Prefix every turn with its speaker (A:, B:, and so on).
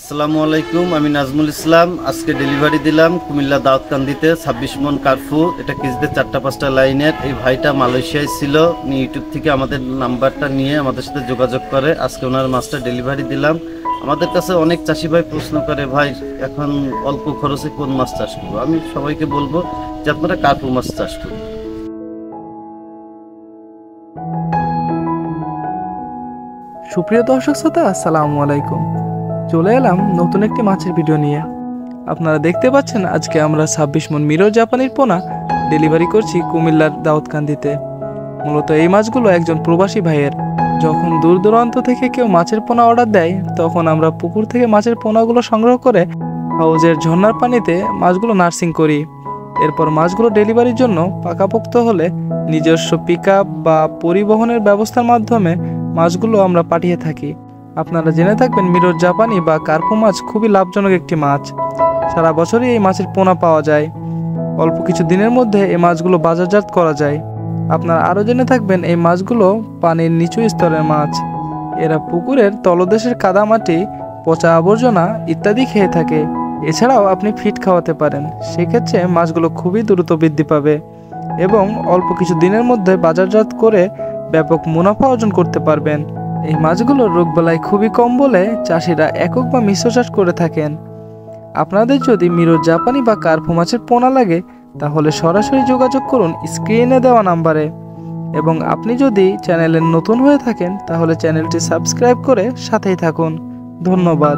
A: আসসালামু আলাইকুম, আমি নাজমুল ইসলাম। আজকে ডেলিভারি দিলাম কুমিল্লা দাউদকান্দিতে 26 মন কার্ফু। এটা কেজিতে 4-5টা লাইনের। এই ভাইটা মালয়েশিয়ায় ছিল, উনি ইউটিউব থেকে আমাদের নাম্বারটা নিয়ে আমাদের সাথে যোগাযোগ করে আজকে ওনার মাছটা ডেলিভারি দিলাম। আমাদের কাছে অনেক চাষি ভাই প্রশ্ন করে, ভাই এখন অল্প খরচে কোন মাছ চাষ করবো? আমি সবাইকে বলবো যে আপনারা কার্পু মাছ চাষ করুন।
B: সুপ্রিয় দর্শক শ্রোতা, আসসালামু আলাইকুম। চলে এলাম নতুন একটি মাছের ভিডিও নিয়ে। আপনারা দেখতে পাচ্ছেন আজকে আমরা 26 মন মিরর জাপানির পোনা ডেলিভারি করছি কুমিল্লার দাউদকান্দিতে। মূলত এই মাছগুলো একজন প্রবাসী ভাইয়ের। যখন দূর দূরান্ত থেকে কেউ মাছের পোনা অর্ডার দেয়, তখন আমরা পুকুর থেকে মাছের পোনাগুলো সংগ্রহ করে হাউজের ঝর্ণার পানিতে মাছগুলো নার্সিং করি। এরপর মাছগুলো ডেলিভারির জন্য পাকাপোক্ত হলে নিজস্ব পিকআপ বা পরিবহনের ব্যবস্থার মাধ্যমে মাছগুলো আমরা পাঠিয়ে থাকি। আপনারা জেনে থাকবেন মিরর জাপানি বা কার্পু মাছ খুবই লাভজনক একটি মাছ। সারা বছরই এই মাছের পোনা পাওয়া যায়। অল্প কিছু দিনের মধ্যে এই মাছগুলো বাজারজাত করা যায়। আপনারা আরও জেনে থাকবেন এই মাছগুলো পানির নিচু স্তরের মাছ। এরা পুকুরের তলদেশের কাদামাটি, পচা আবর্জনা ইত্যাদি খেয়ে থাকে। এছাড়াও আপনি ফিড খাওয়াতে পারেন, সেক্ষেত্রে মাছগুলো খুবই দ্রুত বৃদ্ধি পাবে এবং অল্প কিছু দিনের মধ্যে বাজারজাত করে ব্যাপক মুনাফা অর্জন করতে পারবেন। এই মাছগুলোর রোগবালাই খুবই কম বলে চাষিরা একক বা মিশ্র চাষ করে থাকেন। আপনাদের যদি মিরর জাপানি বা কার্পু মাছের পোনা লাগে, তাহলে সরাসরি যোগাযোগ করুন স্ক্রিনে দেওয়া নাম্বারে। এবং আপনি যদি চ্যানেলে নতুন হয়ে থাকেন, তাহলে চ্যানেলটি সাবস্ক্রাইব করে সাথেই থাকুন। ধন্যবাদ।